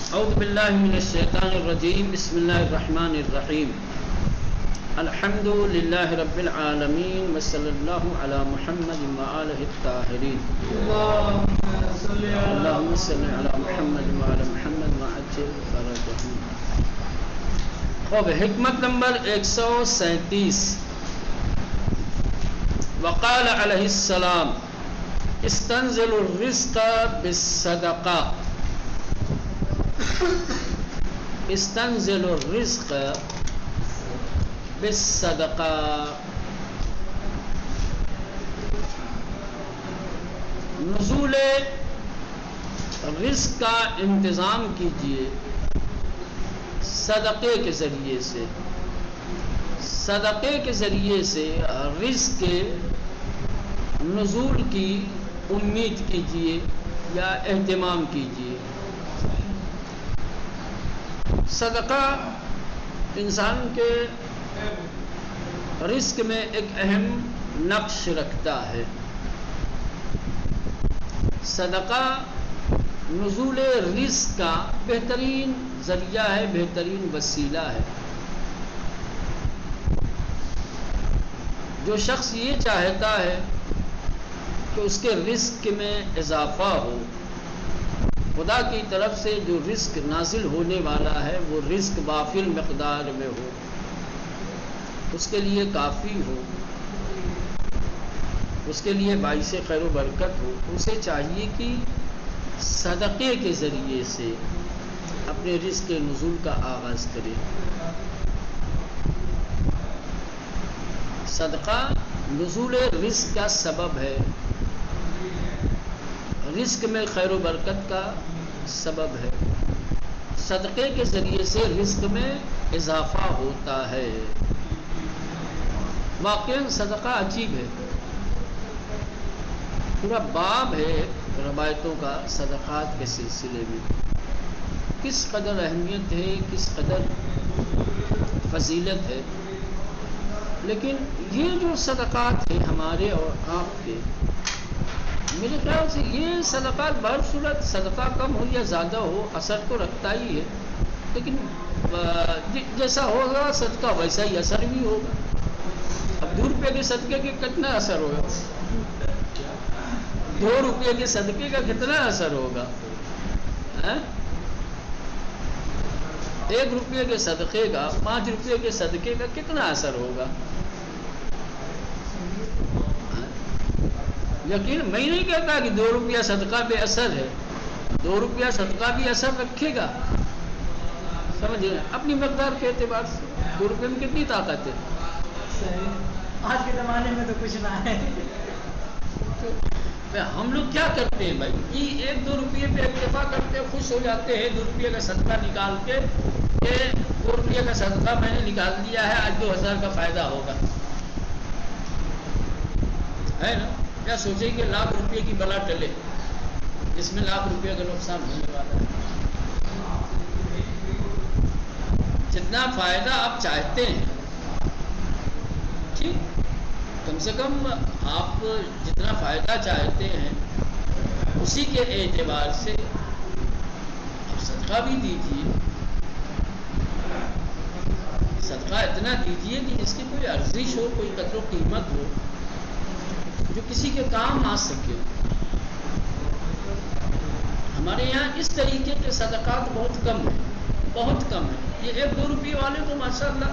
اعوذ باللہ من الشیطان الرجیم بسم اللہ الرحمن الرحیم الحمد للہ رب العالمین وصلی اللہ علی محمد وآلہ الطاہرین اللہم صلی علی محمد وآلہ محمد وعجل فرجہم. خوب حکمت نمبر 137. وقال علیہ السلام استنزل الرزق بالصدقہ. استنزل الرزق بالصدقہ. نزول رزق کا انتظام کیجیے صدقے کے ذریعے سے. صدقے کے ذریعے سے رزق کے نزول کی امید کیجیے یا اہتمام کیجیے. صدقہ انسان کے رزق میں ایک اہم نقش رکھتا ہے. صدقہ نزول رزق کا بہترین ذریعہ ہے، بہترین وسیلہ ہے. جو شخص یہ چاہتا ہے کہ اس کے رزق میں اضافہ ہو، خدا کی طرف سے جو رزق نازل ہونے والا ہے وہ رزق وافر مقدار میں ہو، اس کے لیے کافی ہو، اس کے لیے باعث خیر و برکت ہو، اسے چاہیے کہ صدقے کے ذریعے سے اپنے رزق کے نزول کا آغاز کرے. صدقہ نزول رزق کا سبب ہے، رزق میں خیر و برکت کا سبب ہے. صدقے کے ذریعے سے رزق میں اضافہ ہوتا ہے. واقعاً صدقہ عجیب ہے، پورا باب ہے روایتوں کا صدقات کے سلسلے میں. کس قدر اہمیت ہے، کس قدر فضیلت ہے. لیکن یہ جو صدقات ہیں ہمارے اور آپ کے، میرے خیال سے یہ صدقات بہر صورت صدقہ کم ہو یا زیادہ ہو اثر تو رکھتا ہی ہے، لیکن جیسا ہوگا صدقہ ویسا ہی اثر بھی ہوگا. اب 2 روپے کے صدقے کے کتنا اثر ہوگا؟ 2 روپے کے صدقے کا کتنا اثر ہوگا؟ 1 روپے کے صدقے کا، 5 روپے کے صدقے کا کتنا اثر ہوگا؟ یقین میں نہیں کہتا کہ 2 روپیہ صدقہ بے اثر ہے. 2 روپیہ صدقہ بھی اثر رکھے گا، سمجھے اپنی مقدار کے اعتبار سے. 2 روپے میں کتنی طاقت ہے؟ آج کے زمانے میں تو کچھ نہ ہے. ہم لوگ کیا کرتے ہیں بھائی، یہ 1-2 روپیے پہ اکتفا کرتے، خوش ہو جاتے ہیں 2 روپیے کا صدقہ نکال کے کہ 2 روپیے کا صدقہ میں نے نکال دیا ہے، آج 2000 کا فائدہ ہوگا، ہے نا. کیا سوچیں کہ 1,00,000 روپے کی بلا ٹلے، اس میں 1,00,000 روپے کا نقصان ہونے والا ہے. جتنا فائدہ آپ چاہتے ہیں، ٹھیک، کم سے کم آپ جتنا فائدہ چاہتے ہیں اسی کے اعتبار سے آپ صدقہ بھی دیجیے. صدقہ اتنا دیجیے کہ اس کی کوئی ارزش ہو، کوئی قدر و قیمت ہو، جو کسی کے کام آ سکے. ہمارے یہاں اس طریقے کے صدقات بہت کم ہیں، بہت کم ہیں. یہ 1-2 روپے والے تو ماشاءاللہ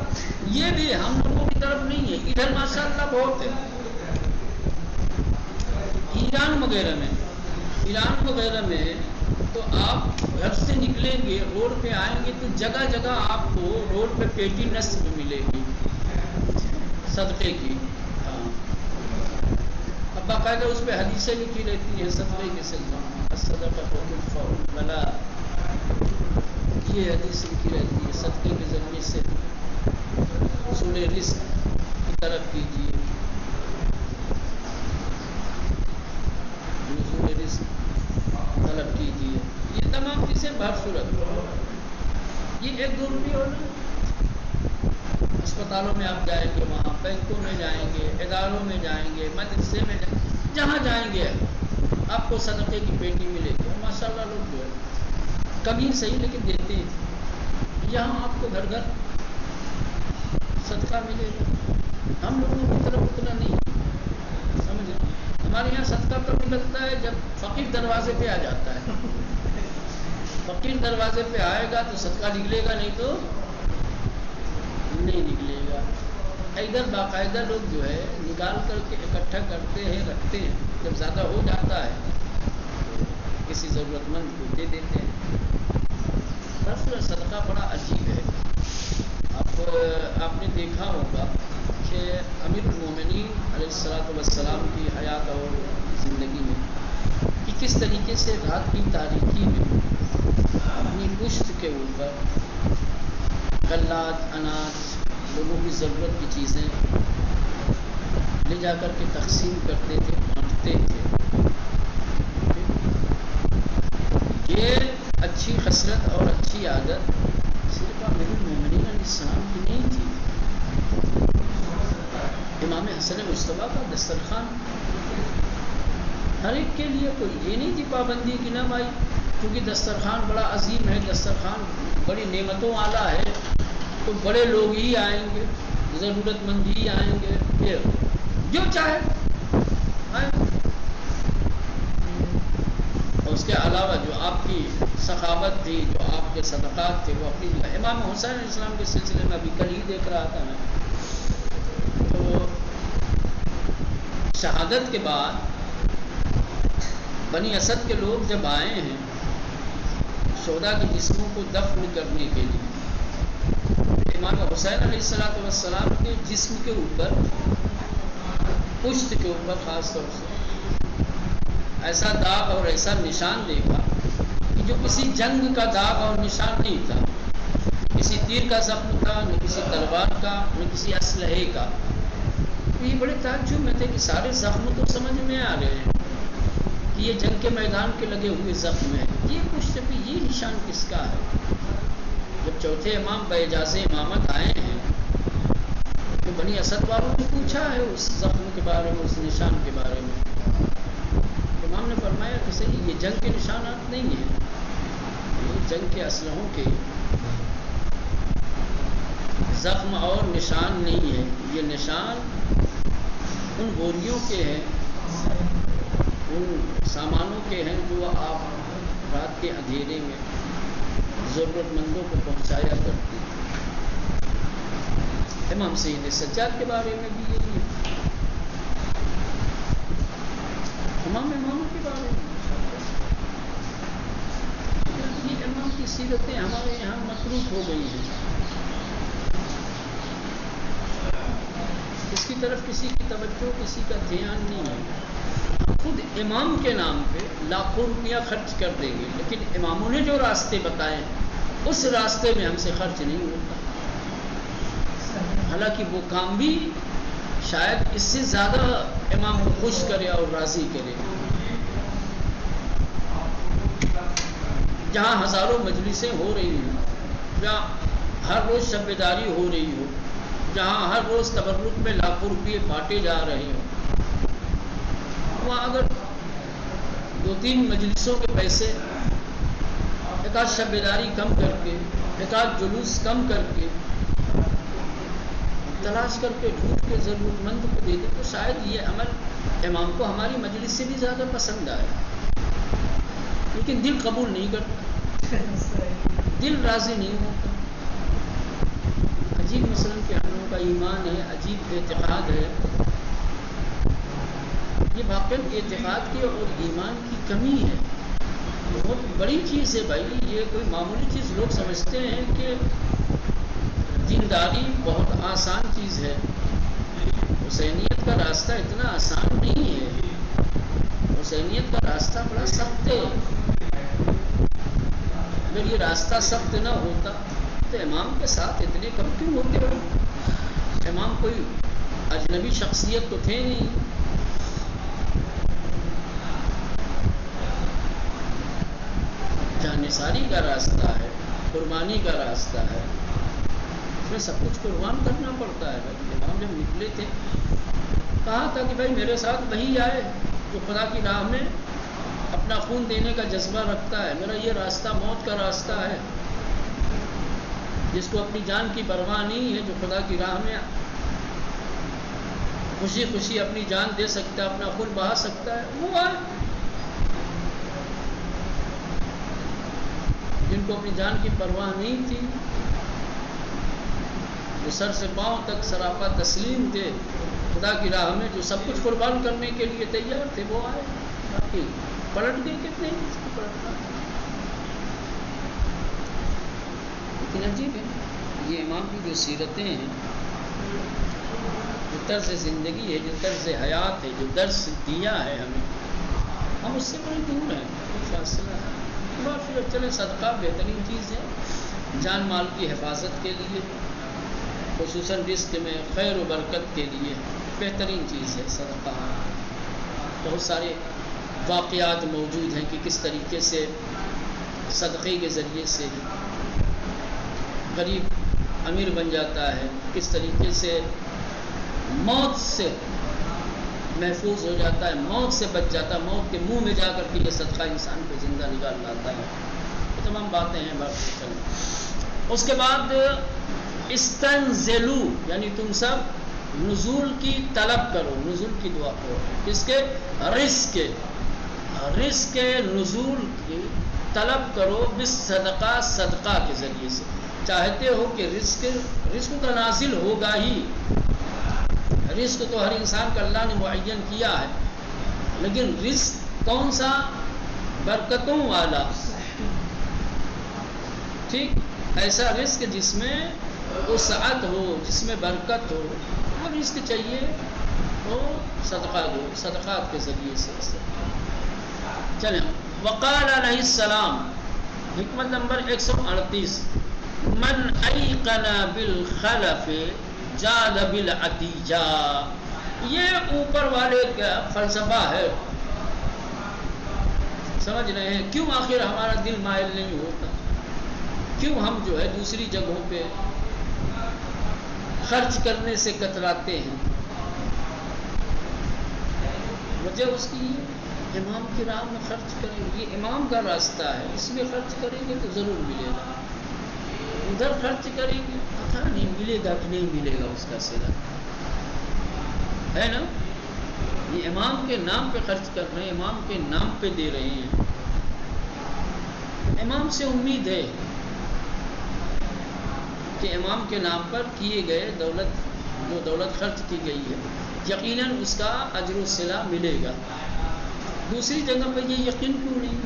یہ بھی ہم لوگوں کی طرف نہیں ہے، ادھر ماشاءاللہ بہت ہے. ایران وغیرہ میں تو آپ گھر سے نکلیں گے، روڈ پہ آئیں گے تو جگہ جگہ آپ کو روڈ پہ پیٹی نصب ملے گی صدقے کی. اب باقاعدہ اس پہ حدیثیں لکھی رہتی ہیں صدقے کے سلسلے، صدقہ تدفع البلاء، یہ حدیث لکھی رہتی ہے. صدقے کے ذریعے سے حصول رزق کی طرف کیجیے، حصول رزق طلب کیجیے. یہ تمام چیزیں بہر صورت یہ 1-2 روپے ہونا. اسپتالوں میں آپ جائیں گے، وہاں بینکوں میں جائیں گے، اداروں میں جائیں گے، مدرسے میں جائیں گے، جہاں جائیں گے آپ کو صدقے کی پیٹی ملے گی. ماشاء اللہ لوگ جو ہے کبھی صحیح لیکن دیتے ہیں. یہاں آپ کو گھر گھر صدقہ ملے گا. ہم لوگوں کی طرف اتنا نہیں سمجھ رہے. ہمارے یہاں صدقہ کب نکلتا ہے؟ جب فقیر دروازے پہ آ جاتا ہے. فقیر دروازے پہ آئے گا تو صدقہ نکلے گا, نہیں تو نہیں نکلے گا. ادھر باقاعدہ لوگ جو ہے نکال کر کے اکٹھا کرتے ہیں, رکھتے ہیں. جب زیادہ ہو جاتا ہے تو کسی ضرورت مند کو دے دیتے ہیں. بس صدقہ بڑا عجیب ہے. آپ نے دیکھا ہوگا کہ امیر المومنین علیہ الصلوۃ والسلام کی حیات اور زندگی میں کہ کس طریقے سے رات کی تاریکی میں اپنی پشت کے اوپر غلات, اناج, لوگوں کی ضرورت کی چیزیں لے جا کر کے تقسیم کرتے تھے, بانٹتے تھے. یہ اچھی خصلت اور اچھی عادت صرف امیر المومنین علیہ السلام کی نہیں تھی. امام حسن مصطفیٰ کا دسترخوان ہر ایک کے لیے کوئی یہ نہیں تھی پابندی کہ نہ بھائی کیونکہ دسترخوان بڑا عظیم ہے, دسترخوان بڑی نعمتوں والا ہے تو بڑے لوگ ہی آئیں گے, ضرورت مند ہی آئیں گے, پھر جو چاہے آئیں. اور اس کے علاوہ جو آپ کی سخاوت تھی, جو آپ کے صدقات تھے, وہ اپنی جگہ. امام حسین علیہ السلام کے سلسلے میں ابھی کل ہی دیکھ رہا تھا میں, تو شہادت کے بعد بنی اسد کے لوگ جب آئے ہیں شہداء کے جسموں کو دفن کرنے کے لیے, امام حسین علیہ السلام کے جسم کے اوپر, پشت کے اوپر خاص طور سے ایسا داغ اور ایسا نشان دیکھا کہ جو کسی جنگ کا داغ اور نشان نہیں تھا. کسی تیر کا زخم تھا, نہ کسی تلوار کا, نہ کسی اسلحے کا. تو یہ بڑے تعجب میں تھے کہ سارے زخم تو سمجھ میں آ رہے ہیں کہ یہ جنگ کے میدان کے لگے ہوئے زخم ہیں, یہ پشت پہ یہ نشان کس کا ہے؟ جب چوتھے امام باعجاز امامت آئے ہیں تو بنی اسد والوں نے پوچھا ہے اس زخم کے بارے میں, اس نشان کے بارے میں. امام نے فرمایا کہ صحیح یہ جنگ کے نشانات نہیں ہیں, یہ جنگ کے اسلحوں کے زخم اور نشان نہیں ہے. یہ نشان ان گولیوں کے ہیں, ان سامانوں کے ہیں جو آپ رات کے اندھیرے میں ضرورت مندوں کو پہنچایا کرتے. امام سید سجاد کے بارے میں بھی یہی ہے, اماموں کے بارے میں. یہ امام کی سیرتیں ہمارے یہاں متروک ہو گئی ہیں, اس کی طرف کسی کی توجہ, کسی کا دھیان نہیں ہے. خود امام کے نام پہ لاکھوں روپیہ خرچ کر دیں گے, لیکن اماموں نے جو راستے بتائے اس راستے میں ہم سے خرچ نہیں ہوتا. حالانکہ وہ کام بھی شاید اس سے زیادہ امام کو خوش کرے اور راضی کرے. جہاں ہزاروں مجلسیں ہو رہی ہیں, جہاں ہر روز شب بیداری ہو رہی ہو, جہاں ہر روز تبرک میں لاکھوں روپئے بانٹے جا رہے ہوں, وہاں اگر 2-3 مجلسوں کے پیسے ایک آدھ شب بیداری کم کر کے, ایک آدھ جلوس کم کر کے, تلاش کر کے ڈھونڈ کے ضرورت مند کو دے دے تو شاید یہ عمل امام کو ہماری مجلس سے بھی زیادہ پسند آئے. لیکن دل قبول نہیں کرتا, دل راضی نہیں ہوتا. عجیب مثلاً کہ ہم لوگوں کا ایمان ہے, عجیب اعتقاد ہے. یہ واقعی اعتقاد کی اور ایمان کی کمی ہے, بہت بڑی چیز ہے بھائی. یہ کوئی معمولی چیز لوگ سمجھتے ہیں کہ دینداری بہت آسان چیز ہے. حسینیت کا راستہ اتنا آسان نہیں ہے, حسینیت کا راستہ بڑا سخت ہے. اگر یہ راستہ سخت نہ ہوتا تو امام کے ساتھ اتنے کم کیوں ہوتے ہو؟ امام کوئی اجنبی شخصیت تو تھے نہیں. جہاں نثاری کا راستہ ہے, قربانی کا راستہ ہے, اس میں سب کچھ قربان کرنا پڑتا ہے. بھائی امام جب نکلے تھے کہا تھا کہ بھائی میرے ساتھ وہی آئے جو خدا کی راہ میں اپنا خون دینے کا جذبہ رکھتا ہے، میرا یہ راستہ موت کا راستہ ہے، جس کو اپنی جان کی پرواہ نہیں ہے، جو خدا کی راہ میں خوشی خوشی اپنی جان دے سکتا ہے، اپنا خون بہا سکتا ہے، وہ آئے۔ جن کو اپنی جان کی پرواہ نہیں تھی، جو سر سے پاؤں تک سراپا تسلیم تھے خدا کی راہ میں، جو سب کچھ قربان کرنے کے لیے تیار تھے، وہ آئے، باقی پلٹ گئے، کتنے اس کو پلٹنا۔ لیکن عجیب ہے، یہ امام کی جو سیرتیں ہیں، جو طرز زندگی ہے، جو طرز حیات ہے، جو درس دیا ہے ہمیں، ہم اس سے بڑی دور ہیں، فاصلہ ہے۔ چلے صدقہ بہترین چیز ہے جان مال کی حفاظت کے لیے، خصوصاً رزق میں خیر و برکت کے لیے بہترین چیز ہے صدقہ۔ بہت سارے واقعات موجود ہیں کہ کس طریقے سے صدقے کے ذریعے سے غریب امیر بن جاتا ہے، کس طریقے سے موت سے محفوظ ہو جاتا ہے، موت سے بچ جاتا ہے، موت کے منہ میں جا کر کے یہ صدقہ انسان کو زندہ نکال لاتا ہے۔ یہ تمام باتیں ہیں بات۔ اس کے بعد استنزلو، یعنی تم سب نزول کی طلب کرو، نزول کی دعا کرو، کس کے؟ رزق کے نزول کی طلب کرو، بالصدقہ، صدقہ کے ذریعے سے۔ چاہتے ہو کہ رزق تو نازل ہوگا ہی، رزق تو ہر انسان کا اللہ نے معین کیا ہے، لیکن رزق کون سا؟ برکتوں والا، ٹھیک، ایسا رزق جس میں وسعت ہو، جس میں برکت ہو، وہ رزق چاہیے، وہ صدقہ دو، صدقات کے ذریعے سے۔ چلیں، وقال علیہ السلام، حکمت نمبر 138، من ایقن بالخلف جاد بالعتیجہ، یہ اوپر والے کا فلسفہ ہے، سمجھ رہے ہیں؟ کیوں آخر ہمارا دل مائل نہیں ہوتا؟ کیوں ہم جو ہے دوسری جگہوں پہ خرچ کرنے سے کتراتے ہیں؟ وجہ اس کی امام کی راہ میں خرچ کریں گے، یہ امام کا راستہ ہے، اس میں خرچ کریں گے تو ضرور ملے گا، ادھر خرچ کریں گے پتہ نہیں ملے گا کہ نہیں ملے گا، اس کا صلہ ہے نا۔ یہ امام کے نام پہ خرچ کر رہے ہیں، امام کے نام پہ دے رہے ہیں، امام سے امید ہے کہ امام کے نام پر کیے گئے جو دولت خرچ کی گئی ہے، یقیناً اس کا اجر و صلہ ملے گا۔ دوسری جگہ پہ یہ یقین کیوں نہیں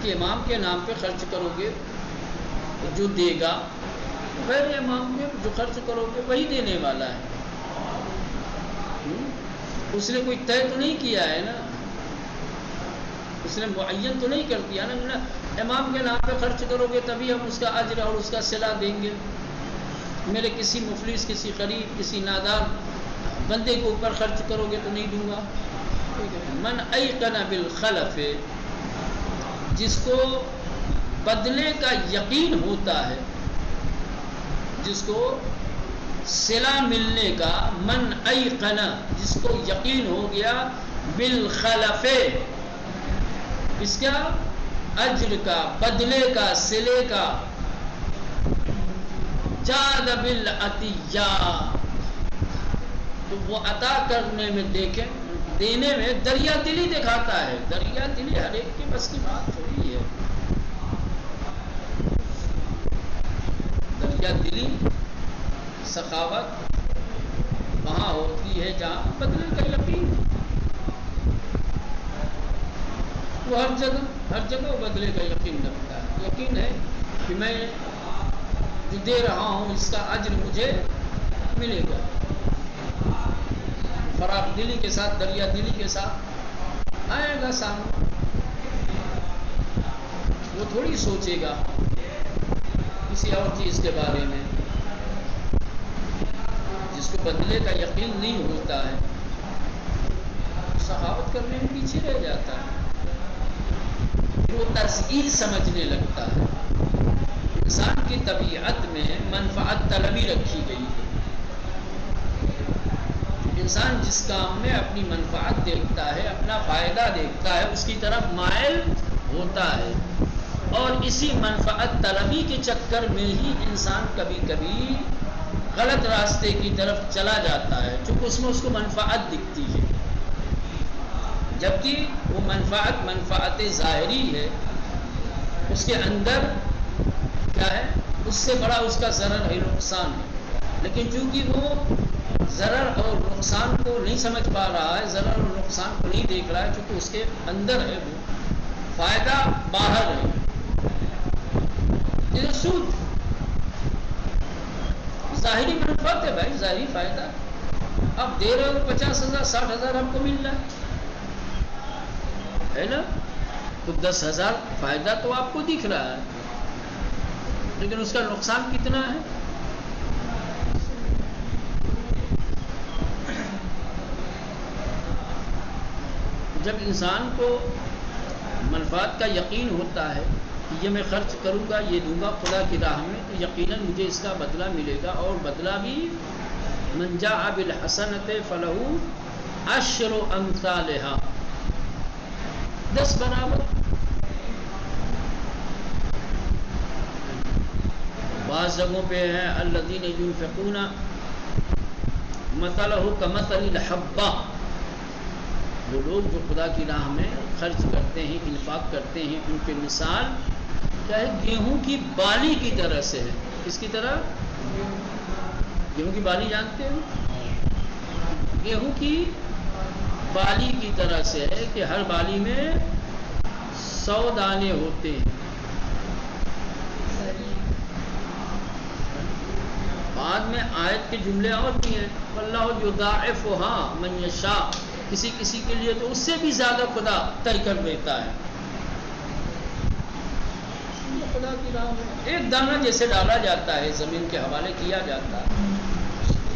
کہ امام کے نام پہ خرچ کرو گے جو دے گا، غیر امام میں جو خرچ کرو گے وہی دینے والا ہے، اس نے کوئی طے تو نہیں کیا ہے نا، اس نے معین تو نہیں کر دیا نا، امام کے نام پہ خرچ کرو گے تبھی ہم اس کا اجر اور اس کا صلہ دیں گے، میرے کسی مفلس، کسی غریب، کسی نادار بندے کے اوپر خرچ کرو گے تو نہیں دوں گا۔ من ایقن بالخلف، جس کو بدلے کا یقین ہوتا ہے، جس کو صلہ ملنے کا، من ایقن، جس کو یقین ہو گیا، بالخلف، اس کا اجر کا، بدلے کا، صلے کا، جاد بالعطیہ، تو وہ عطا کرنے میں دیکھیں، دینے میں دریا دلی دکھاتا ہے، دریا دلی ہر ایک کے بس کی بات تھوڑی ہے، دریا دلی سخاوت وہاں ہوتی ہے جہاں بدلے کا یقین، وہ ہر جگہ بدلے کا یقین رکھتا ہے، یقین ہے کہ میں جو دے رہا ہوں اس کا اجر مجھے ملے گا، فراغ دلی کے ساتھ، دریا دلی کے ساتھ آئے گا سامنے، وہ تھوڑی سوچے گا کسی اور چیز کے بارے میں، جس کو بدلے کا یقین نہیں ہوتا ہے سخاوت کرنے میں پیچھے رہ جاتا ہے، وہ تزئیر سمجھنے لگتا ہے۔ انسان کی طبیعت میں منفعت طلبی رکھی گئی ہے، انسان جس کام میں اپنی منفعت دیکھتا ہے، اپنا فائدہ دیکھتا ہے، اس کی طرف مائل ہوتا ہے، اور اسی منفعت طلبی کے چکر میں ہی انسان کبھی کبھی غلط راستے کی طرف چلا جاتا ہے، چونکہ اس میں اس کو منفعت دکھتی ہے، جبکہ وہ منفعت ظاہری ہے، اس کے اندر کیا ہے، اس سے بڑا اس کا ضرر ہے، نقصان ہے، لیکن چونکہ وہ ضرر اور نقصان کو نہیں سمجھ پا رہا ہے، ضرر اور نقصان کو نہیں دیکھ رہا ہے، چونکہ اس کے اندر ہے، وہ فائدہ باہر ہے، یہ سود ظاہری منفعت ہے بھائی، ظاہری فائدہ، اب دے رہے ہو 50,000 60,000 ہم کو مل رہا ہے نا، تو 10,000 فائدہ تو آپ کو دکھ رہا ہے، لیکن اس کا نقصان کتنا ہے؟ جب انسان کو منفعت کا یقین ہوتا ہے کہ یہ میں خرچ کروں گا، یہ دوں گا خدا کی راہ میں، تو یقیناً مجھے اس کا بدلہ ملے گا، اور بدلہ بھی من جاء بالحسنۃ فلہ عشر امثالھا، 10 برابر۔ بعض جگہوں پہ ہیں الذین ينفقون مثلہ کمثل الحبہ، وہ لوگ جو خدا کی راہ میں خرچ کرتے ہیں، انفاق کرتے ہیں، ان کی مثال کیا ہے؟ گیہوں کی بالی کی طرح سے ہے۔ کس کی طرح؟ گیہوں کی بالی جانتے ہیں؟ گیہوں کی بالی کی طرح سے ہے کہ ہر بالی میں 100 دانے ہوتے ہیں۔ بعد میں آیت کے جملے اور بھی ہیں، واللہ یضاعفھا من یشاء، کسی کسی کے لیے تو اس سے بھی زیادہ خدا طے کر دیتا ہے۔ خدا کی راہ میں ایک دانہ جیسے ڈالا جاتا ہے، زمین کے حوالے کیا جاتا ہے،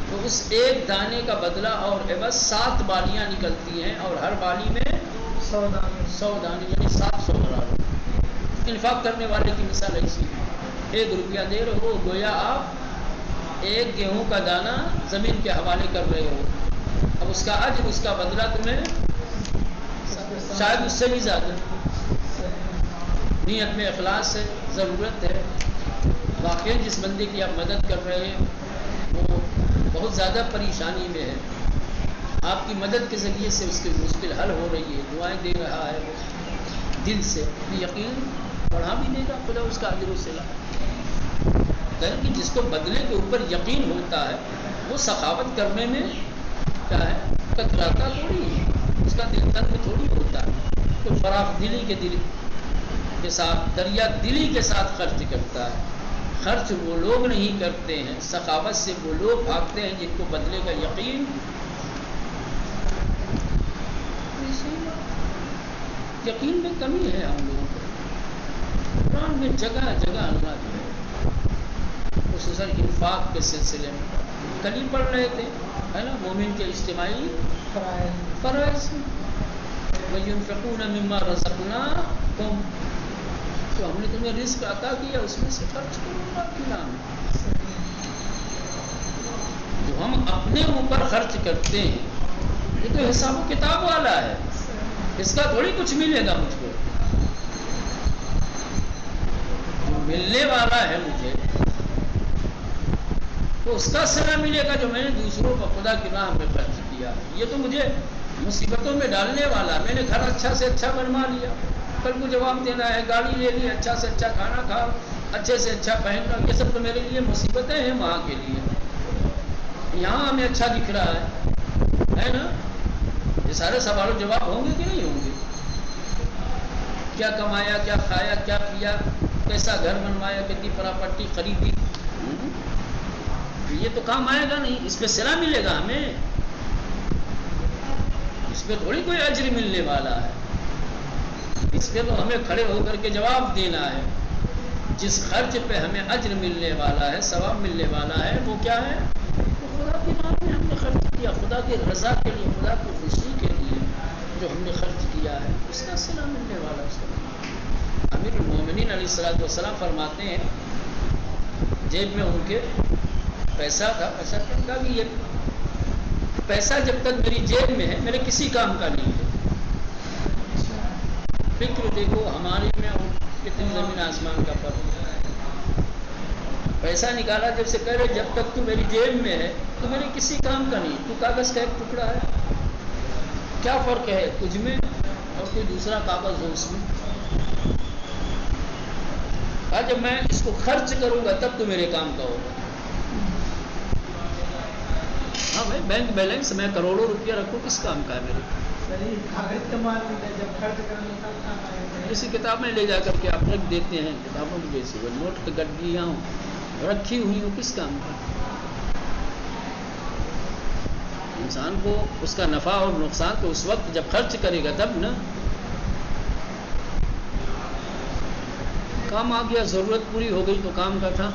تو اس ایک دانے کا بدلہ اور عوض 7 بالیاں نکلتی ہیں، اور ہر بالی میں 100 دانے، یعنی 700 برابر۔ انفاق کرنے والے کی مثال ایسی ہے، 1 روپیہ دے رہے ہو، گویا آپ 1 گیہوں کا دانہ زمین کے حوالے کر رہے ہو، اب اس کا اجر، اس کا بدلہ تمہیں شاید اس سے بھی زیادہ۔ نیت میں اخلاص ہے، ضرورت ہے، واقعی جس بندے کی آپ مدد کر رہے ہیں وہ بہت زیادہ پریشانی میں ہے، آپ کی مدد کے ذریعے سے اس کی مشکل حل ہو رہی ہے، دعائیں دے رہا ہے وہ دل سے، یقین بڑھا بھی دے گا خدا اس کا اجر و صلہ۔ کہ جس کو بدلے کے اوپر یقین ہوتا ہے وہ سخاوت کرنے میں کیا ہے، کتراتا تھوڑی ہے، اس کا دل تنگ تھوڑی ہوتا ہے، تو فراخ دلی کے دل کے ساتھ، دریا دلی کے ساتھ خرچ کرتا ہے۔ خرچ وہ لوگ نہیں کرتے ہیں، سخاوت سے وہ لوگ بھاگتے ہیں جن کو بدلے کا یقین۔ یقین میں کمی ہے ہم لوگوں کو، قرآن میں جگہ جگہ اللہ جو ہے، خصوصاً انفاق کے سلسلے میں کل ہی پڑھ رہے تھے، ہے نا، مومن کے اجتماعی فرائض، وَيُنْفِقُونَ مِمَّا رَزَقْنَاهُمْ، تو ہم نے تمہیں رزق عطا کیا، اس میں سے خرچ کرو اللہ کے نام میں۔ جو ہم اپنے اوپر خرچ کرتے ہیں یہ تو حساب و کتاب والا ہے، اس کا تھوڑی کچھ ملے گا مجھ کو، جو ملنے والا ہے مجھے تو اس کا صلہ ملے گا جو میں نے دوسروں کو خدا کی راہ میں خرچ کیا۔ یہ تو مجھے مصیبتوں میں ڈالنے والا، میں نے گھر اچھا سے اچھا بنوا لیا، کل کو جواب دینا ہے، گاڑی لے لی، اچھا سے اچھا کھانا کھاؤ، اچھے سے اچھا پہننا، یہ سب تو میرے لیے مصیبتیں ہیں وہاں کے لیے، یہاں ہمیں اچھا دکھ رہا ہے نا، یہ سارے سوال و جواب ہوں گے کہ نہیں ہوں گے؟ کیا کمایا، کیا کھایا، کیا پیا، کیسا گھر بنوایا، کتنی پراپرٹی خریدی، یہ تو کام آئے گا نہیں، اس پہ صلہ ملے گا ہمیں، اس پہ تھوڑی کوئی اجر ملنے والا ہے، اس پہ تو ہمیں کھڑے ہو کر کے جواب دینا ہے۔ جس خرچ پہ ہمیں اجر ملنے والا ہے، ثواب ملنے والا ہے، وہ کیا ہے؟ وہ خدا کی راہ میں ہم نے خرچ کیا، خدا کی رضا کے لیے، خدا کی خوشی کے لیے جو ہم نے خرچ کیا ہے، اس کا صلہ ملنے والا ہے۔ امیر المومنین علیہ السلام فرماتے ہیں جیب میں ان کے پیسہ تھا، پیسہ کا بھی یہ پیسہ جب تک میری جیب میں ہے میرے کسی کام کا نہیں ہے. فکر دیکھو ہمارے میں اور کتنی زمین آسمان کا فرق ہے. پیسہ نکالا جب سے کہہ رہے جب تک تو میری جیب میں ہے تو میرے کسی کام کا نہیں, تو کاغذ کا ایک ٹکڑا ہے. کیا فرق ہے تجھ میں اور کوئی دوسرا کاغذ ہو اس میں؟ کہا جب میں اس کو خرچ کروں گا تب تو میرے کام کا ہوگا. ہاں بھائی بینک بیلنس میں کروڑوں روپیہ رکھوں کس کام کا ہے میرے؟ اسی کتاب میں لے جا کر کے آپ رکھ دیتے ہیں, کتابوں کی جیسی وہ نوٹ کی گڈیاں رکھی ہوئی ہوں کس کام کا؟ انسان کو اس کا نفع اور نقصان تو اس وقت جب خرچ کرے گا تب نا. کام آ گیا, ضرورت پوری ہو گئی تو کام کا تھا.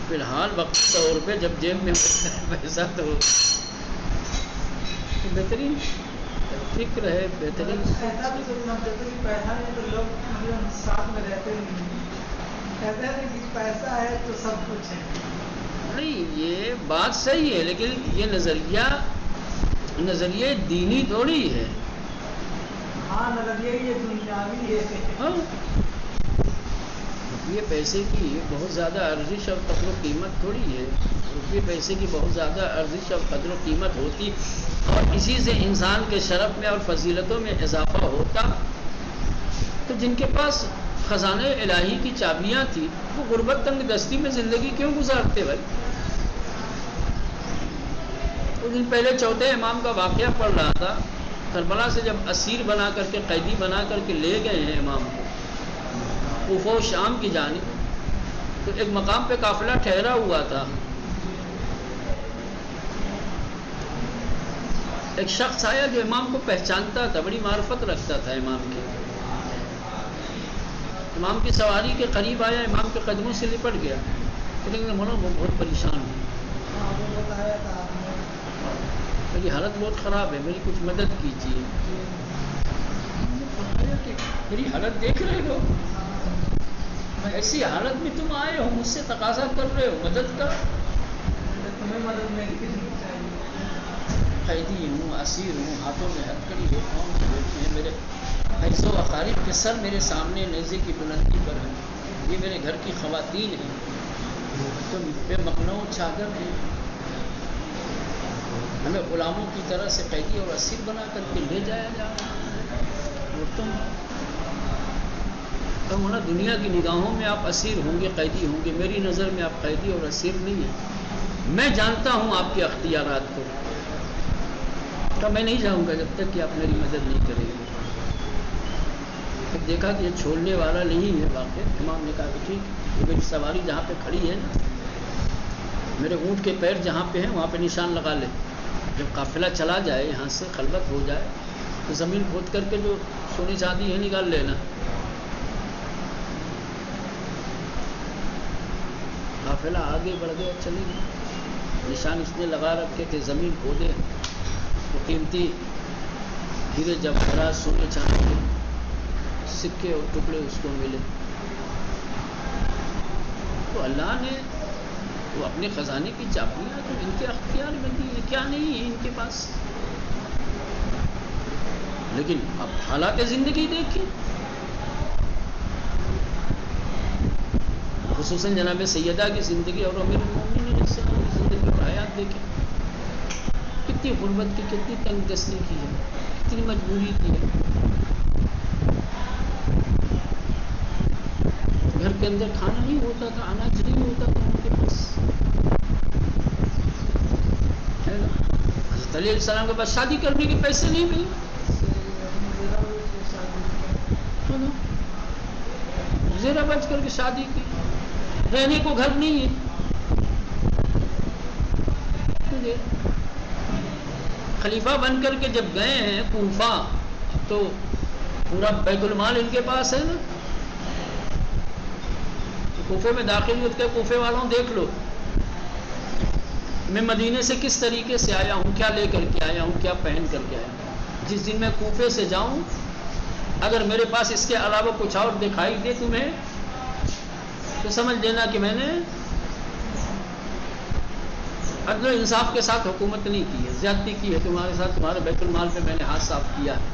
فی الحال وقت طور پہ جب جیب میں پیسہ تو بہترین فکر ہے, بہترین پیسہ نہیں تو لوگ ساتھ میں رہتے نہیں. کہتے ہیں کہ پیسہ ہے تو سب کچھ ہے. نہیں یہ بات صحیح ہے, لیکن یہ نظریہ دینی تھوڑی ہے. ہاں نظریہ یہ دنیاوی ہے. ہاں یہ پیسے کی بہت زیادہ ارزش اور قدر و قیمت تھوڑی ہے. روپیے پیسے کی بہت زیادہ ارزش اور قدر و قیمت ہوتی اور اسی سے انسان کے شرف میں اور فضیلتوں میں اضافہ ہوتا. تو جن کے پاس خزانہ الہی کی چابیاں تھیں وہ غربت تنگ دستی میں زندگی کیوں گزارتے بھائی؟ کچھ دن پہلے چوتھے امام کا واقعہ پڑھ رہا تھا. کربلا سے جب اسیر بنا کر کے قیدی بنا کر کے لے گئے ہیں امام کو کوفہ و شام کی جانب, تو ایک مقام پہ قافلہ ٹھہرا ہوا تھا. ایک شخص آیا جو امام کو پہچانتا تھا, بڑی معرفت رکھتا تھا امام کے. امام کی سواری کے قریب آیا, امام کے قدموں سے لپٹ گیا. لیکن وہ بہت پریشان ہوں, میری حالت بہت خراب ہے, میری کچھ مدد کیجیے. میری حالت دیکھ رہے ہو, ایسی حالت میں تم آئے ہو, مجھ سے تقاضا کر رہے ہو مدد کا. تمہیں مدد نہیں کرنی چاہیے. قیدی ہوں, اسیر ہوں, ہاتھوں میں ہتھکڑی ہے, پاؤں میں بیٹھے ہیں, میرے حیث و اقارب کے سر میرے سامنے نیزے کی بلندی پر ہے. یہ میرے گھر کی خواتین ہیں, تم بے مخنو چادر ہیں, ہمیں غلاموں کی طرح سے قیدی اور اسیر بنا کر کے لے جایا جا رہا ہے. اور تم ہونا دنیا کی نگاہوں میں آپ اسیر ہوں گے, قیدی ہوں گے, میری نظر میں آپ قیدی اور اسیر نہیں ہیں. میں جانتا ہوں آپ کے اختیارات کو, تو میں نہیں جاؤں گا جب تک کہ آپ میری مدد نہیں کریں گے. دیکھا کہ یہ چھوڑنے والا نہیں ہے واقع. امام نے کہا کہ ٹھیک, میری سواری جہاں پہ کھڑی ہے, میرے اونٹ کے پیر جہاں پہ ہیں وہاں پہ نشان لگا لے. جب قافلہ چلا جائے, یہاں سے خلوت ہو جائے, تو زمین کھود کر کے جو سونی چاندی ہے نکال لینا. قافلہ آگے بڑھ گیا, چلی گئی. نشان اس نے لگا رکھے تھے, زمین کھودے, وہ قیمتی ہیرے جواہرات سونے چاندی کے سکے اور ٹکڑے اس کو ملے. تو اللہ نے وہ اپنے خزانے کی چابیاں تو ان کے اختیار میں دی ہیں, کیا نہیں ہے ان کے پاس. لیکن اب حالات زندگی دیکھیں, خصوصاً جناب سیدہ کی زندگی اور امیر المومنین علیہ السلام کی زندگی اور حیات دیکھیں, کتنی غربت کی, کتنی تنگ دستی کی ہے, کتنی مجبوری کی ہے. گھر کے اندر کھانا نہیں ہوتا تھا, اناج نہیں ہوتا تھا ان کے پاس, ہے نا. حضرت علی علیہ السلام کے پاس شادی کرنے کے پیسے نہیں ملے, زیرہ بچ کر کے شادی کی, رہنے کو گھر نہیں ہے. خلیفہ بن کر کے جب گئے ہیں کوفہ, تو پورا بیت المال ان کے پاس ہے نا. کوفے میں داخل ہوتے, کوفے والوں دیکھ لو میں مدینے سے کس طریقے سے آیا ہوں, کیا لے کر کے آیا ہوں, کیا پہن کر کے آیا ہوں. جس دن میں کوفے سے جاؤں, اگر میرے پاس اس کے علاوہ کچھ اور دکھائی دے تمہیں, تو تو سمجھ لینا کہ میں نے عدل و انصاف کے ساتھ حکومت نہیں کی ہے، زیادتی کی ہے تمہارے ساتھ، تمہارے بیت المال پہ میں نے ہاتھ صاف کیا ہے۔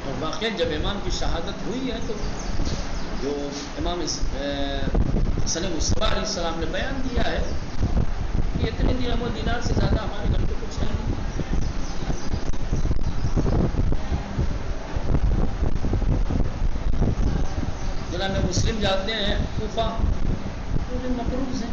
اور واقعہ جب امام کی شہادت ہوئی ہے تو جو امام حسن مصطفیٰ علیہ السلام نے بیان دیا ہے کہ اتنے درہم و دینار سے زیادہ ہمارے گھر پہ کچھ ہے نہیں۔ جناب مسلم جاتے ہیں کوفہ، وہ مقروض ہیں،